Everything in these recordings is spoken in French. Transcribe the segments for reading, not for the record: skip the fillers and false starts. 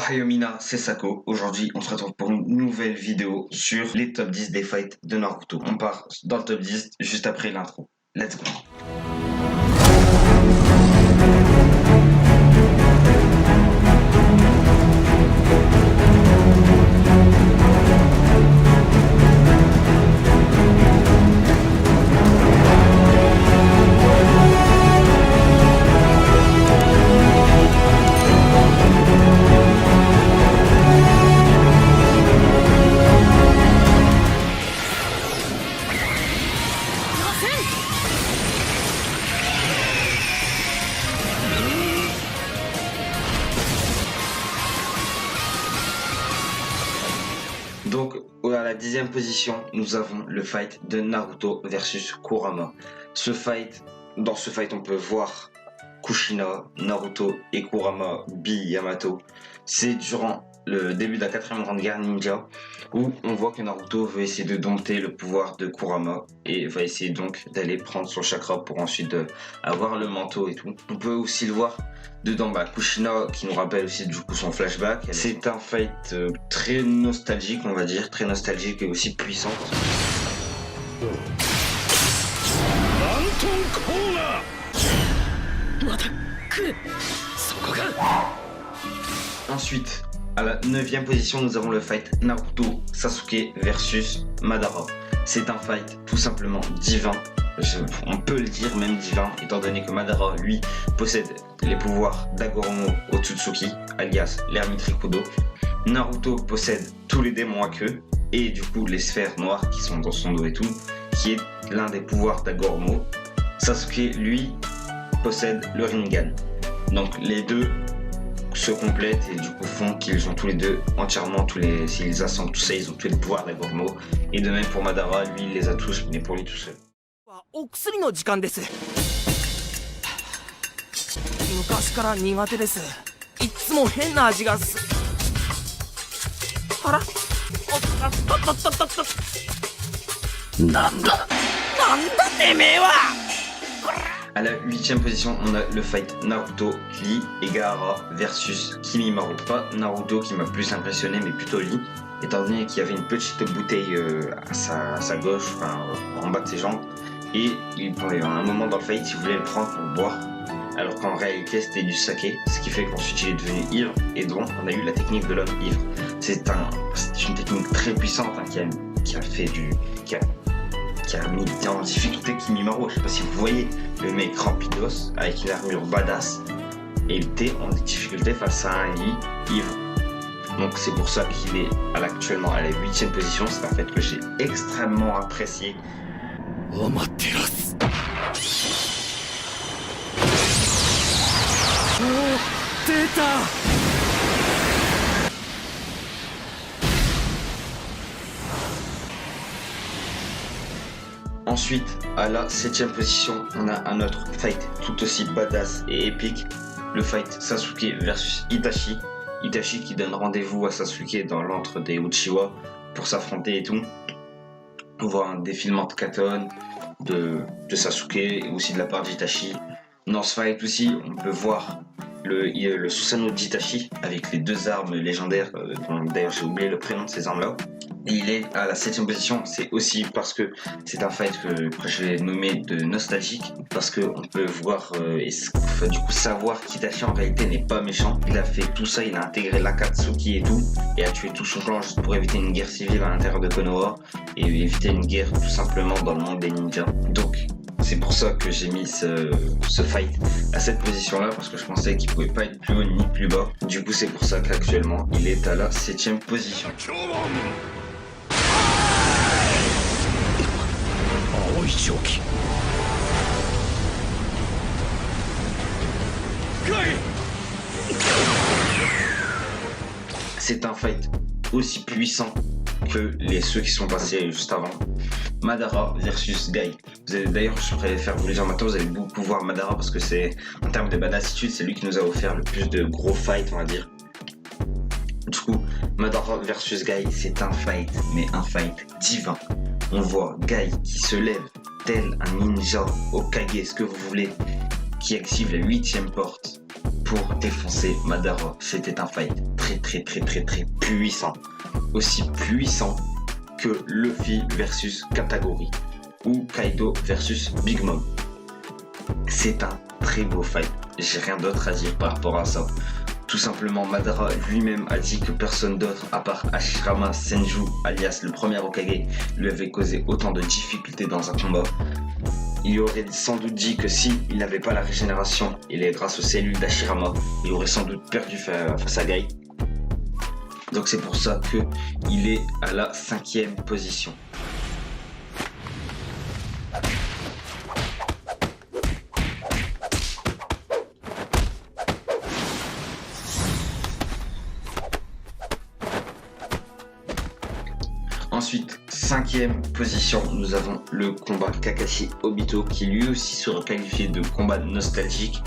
Ohayomina, c'est Sako. Aujourd'hui, on se retrouve pour une nouvelle vidéo sur les top 10 des fights de Naruto. On part dans le top 10 juste après l'intro. Let's go. Donc à la 10e position, nous avons le fight de Naruto versus Kurama. Dans ce fight, on peut voir Kushina, Naruto et Kurama bi Yamato. C'est durant le début de la 4ème grande guerre ninja où on voit que Naruto veut essayer de dompter le pouvoir de Kurama et va essayer donc d'aller prendre son chakra pour ensuite avoir le manteau et tout. On peut aussi le voir dedans, Kushina qui nous rappelle aussi du coup son flashback. C'est un fight très nostalgique, on va dire, très nostalgique et aussi puissant. Ensuite, à la 9e position, nous avons le fight Naruto Sasuke versus Madara. C'est un fight tout simplement divin. On peut le dire même divin, étant donné que Madara, lui, possède les pouvoirs d'Agoromo Otsutsuki, alias l'ermite Rikudo. Naruto possède tous les démons à queue, et du coup les sphères noires qui sont dans son dos et tout, qui est l'un des pouvoirs d'Agoromo. Sasuke, lui, possède le Rinnegan. Donc les deux se complètent et du coup font qu'ils ont tous les deux entièrement s'ils assemblent tout ça, ils ont tous les pouvoirs d'Agoromo. Et de même pour Madara, lui il les a tous, mais pour lui tout seul. お薬の時間です。昔から苦手です。いつも変な味がす。あら？なんだてめえは。 À la 8e position, on a le fight Naruto, Lee et Gaara versus Kimimaro. Pas Naruto qui m'a plus impressionné, mais plutôt Lee, étant donné qu'il y avait une petite bouteille à sa gauche, en bas de ses jambes, et il y a un moment dans le fight, il voulait le prendre pour boire, alors qu'en réalité c'était du saké, ce qui fait qu'ensuite il est devenu ivre, et donc on a eu la technique de l'homme ivre. C'est une technique très puissante qui a mis en difficulté Kimimaro. Je sais pas si vous voyez, le mec rempli d'os avec une armure badass et il était en difficulté face à un Lee ivre. Donc c'est pour ça qu'il est actuellement à la 8e position. C'est un fait que j'ai extrêmement apprécié. Ensuite, à la 7e position, on a un autre fight tout aussi badass et épique. Le fight Sasuke versus Itachi. Itachi qui donne rendez-vous à Sasuke dans l'antre des Uchiwa pour s'affronter et tout. On voit un défilement de Katon, de Sasuke et aussi de la part d'Itachi. Dans ce fight aussi, on peut voir le Susanoo d'Itachi avec les deux armes légendaires, d'ailleurs j'ai oublié le prénom de ces armes là. Et il est à la 7e position, c'est aussi parce que c'est un fight que je vais nommer de nostalgique, parce qu'on peut voir et du coup savoir qu'Itachi en réalité n'est pas méchant. Il a fait tout ça, il a intégré l'Akatsuki et tout, et a tué tout son clan juste pour éviter une guerre civile à l'intérieur de Konoha, et éviter une guerre tout simplement dans le monde des ninjas. Donc c'est pour ça que j'ai mis ce fight à cette position là, parce que je pensais qu'il pouvait pas être plus haut ni plus bas. Du coup c'est pour ça qu'actuellement il est à la 7e position. C'est un fight aussi puissant que ceux qui sont passés juste avant. Madara versus Guy. D'ailleurs, je préfère vous le dire maintenant, vous allez beaucoup voir Madara parce que c'est, en termes de badassitude, c'est lui qui nous a offert le plus de gros fights, on va dire. Du coup, Madara versus Guy, c'est un fight, mais un fight divin. On voit Guy qui se lève tel un ninja Hokage, ce que vous voulez, qui active la 8e porte pour défoncer Madara. C'était un fight très puissant. Aussi puissant que Luffy versus Kataguri ou Kaido versus Big Mom. C'est un très beau fight. J'ai rien d'autre à dire par rapport à ça. Tout simplement, Madara lui-même a dit que personne d'autre, à part Hashirama Senju, alias le premier Hokage, lui avait causé autant de difficultés dans un combat. Il aurait sans doute dit que si il n'avait pas la régénération et grâce aux cellules d'Hashirama, il aurait sans doute perdu face à Gai. Donc c'est pour ça qu'il est à la 5e position. Ensuite, 5e position, nous avons le combat Kakashi-Obito qui lui aussi sera qualifié de combat nostalgique,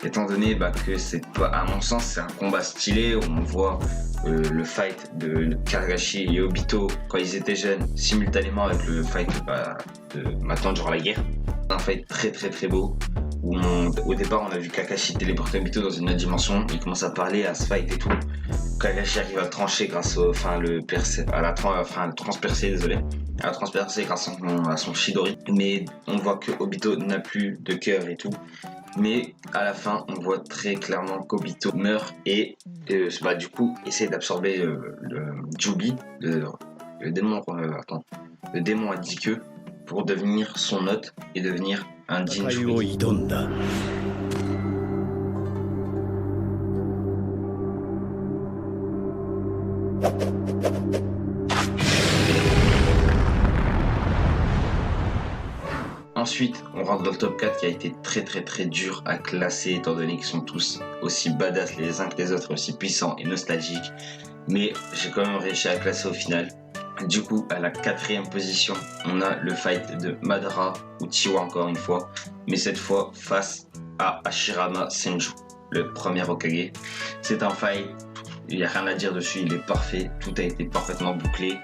étant donné que c'est pas, à mon sens, c'est un combat stylé où on voit le fight de Kakashi et Obito quand ils étaient jeunes, simultanément avec le fight de maintenant durant la guerre. Un fight très beau où au départ on a vu Kakashi téléporter Obito dans une autre dimension, il commence à parler à se fight et tout. Kakashi arrive à trancher grâce à le transpercer, grâce à son Chidori. Mais on voit que Obito n'a plus de cœur et tout. Mais à la fin, on voit très clairement qu'Obito meurt et du coup essaie d'absorber le Jubi, le démon à 10 queues, pour devenir son hôte et devenir un Jinchuriki. Ensuite, on rentre dans le top 4 qui a été très dur à classer étant donné qu'ils sont tous aussi badass les uns que les autres, aussi puissants et nostalgiques. Mais j'ai quand même réussi à classer au final. Du coup, à la 4e position, on a le fight de Madara Uchiwa encore une fois, mais cette fois face à Hashirama Senju, le premier Hokage. C'est un fight, il n'y a rien à dire dessus, il est parfait, tout a été parfaitement bouclé.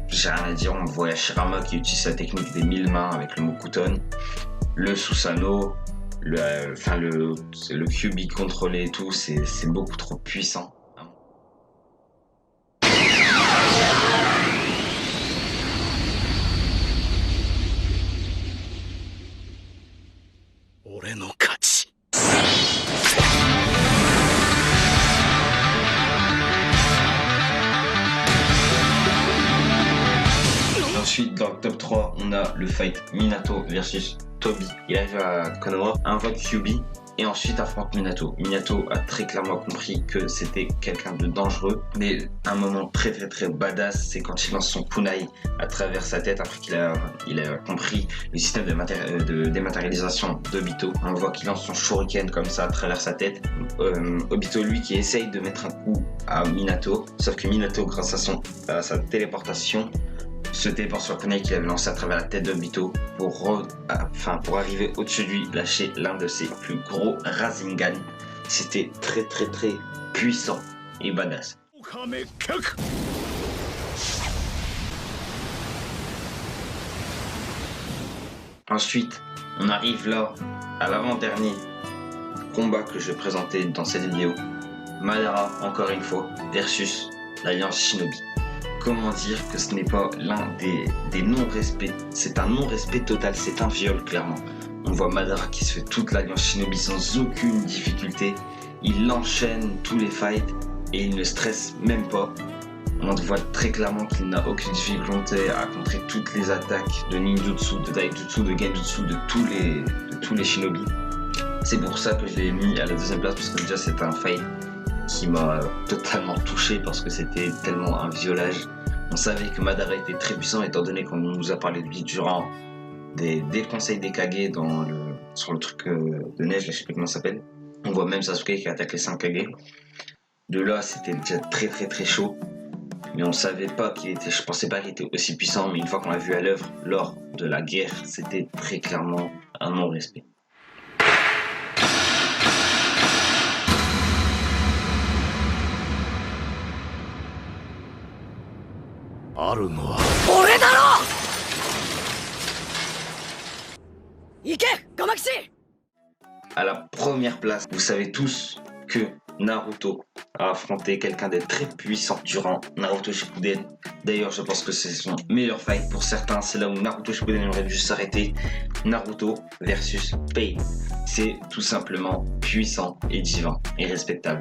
J'ai rien à dire, on voit Hashirama qui utilise sa technique des 1000 mains avec le Mokuton, le Susanoo, le Kyuubi contrôlé et tout, c'est beaucoup trop puissant. Ensuite, dans le top 3, on a le fight Minato versus Toby. Il arrive à Konoha, invoque Kyuubi et ensuite affronte Minato. Minato a très clairement compris que c'était quelqu'un de dangereux, mais un moment très badass, c'est quand il lance son kunai à travers sa tête après qu'il a compris le système de dématérialisation d'Obito. On voit qu'il lance son shuriken comme ça à travers sa tête. Obito, lui, qui essaye de mettre un coup à Minato, sauf que Minato, grâce à sa téléportation, se téléporte sur le kunai qu'il avait lancé à travers la tête d'Obito pour arriver au-dessus de lui, lâcher l'un de ses plus gros Rasengan. C'était très puissant et badass. Ensuite, on arrive là à l'avant-dernier combat que je vais présenter dans cette vidéo. Madara, encore une fois, versus l'Alliance Shinobi. Comment dire que ce n'est pas l'un des non-respects, c'est un non-respect total, c'est un viol clairement. On voit Madara qui se fait toute l'Alliance Shinobi sans aucune difficulté, il enchaîne tous les fights et il ne stresse même pas. On voit très clairement qu'il n'a aucune difficulté à contrer toutes les attaques de ninjutsu, de taijutsu, de genjutsu, de tous les shinobi. C'est pour ça que je l'ai mis à la 2e place, parce que déjà c'est un fight qui m'a totalement touché parce que c'était tellement un violage. On savait que Madara était très puissant étant donné qu'on nous a parlé de lui durant des conseils des Kage sur le truc de neige, je sais plus comment ça s'appelle. On voit même Sasuke qui attaque les 5 Kage. De là, c'était déjà très chaud. Mais on savait pas je pensais pas qu'il était aussi puissant, mais une fois qu'on l'a vu à l'œuvre lors de la guerre, c'était très clairement un non-respect. À la première place, vous savez tous que Naruto a affronté quelqu'un de très puissant durant Naruto Shippuden. D'ailleurs, je pense que c'est son meilleur fight. Pour certains, c'est là où Naruto Shippuden aurait dû s'arrêter. Naruto versus Pain. C'est tout simplement puissant et divin et respectable.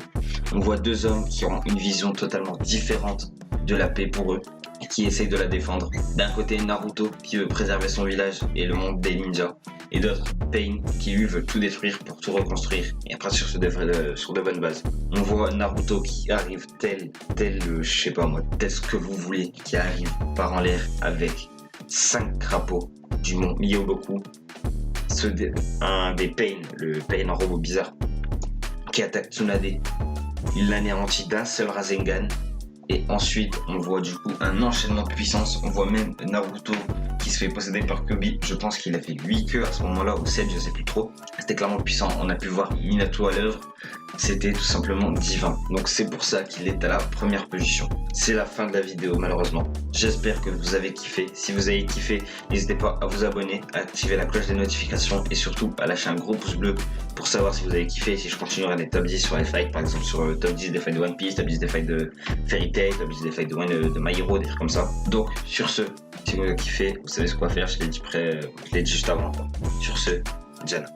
On voit deux hommes qui ont une vision totalement différente de la paix pour eux, qui essayent de la défendre. D'un côté, Naruto qui veut préserver son village et le monde des ninjas, et d'autre, Pain qui lui veut tout détruire pour tout reconstruire et partir sur de bonnes bases. On voit Naruto qui arrive tel je sais pas moi, tel ce que vous voulez, qui arrive par en l'air avec 5 crapauds du mont Myoboku, un des Pain, le Pain en robot bizarre, qui attaque Tsunade. Il l'anéantit d'un seul Rasengan. Et ensuite, on voit du coup un enchaînement de puissance. On voit même Naruto qui se fait posséder par Kobe. Je pense qu'il a fait 8 queues à ce moment-là, ou 7, je sais plus trop. C'était clairement puissant. On a pu voir Minato à l'œuvre. C'était tout simplement divin. Donc c'est pour ça qu'il est à la première position. C'est la fin de la vidéo malheureusement. J'espère que vous avez kiffé. Si vous avez kiffé, n'hésitez pas à vous abonner, à activer la cloche des notifications et surtout à lâcher un gros pouce bleu pour savoir si vous avez kiffé. Si je continuerai des top 10 sur les fights, par exemple sur le top 10 des fights de One Piece, top 10 des fights de Fairy Tail, top 10 des fights de My Hero, des trucs comme ça. Donc sur ce, si vous avez kiffé, vous savez ce qu'on va faire. Je l'ai dit juste avant. Sur ce, Jana.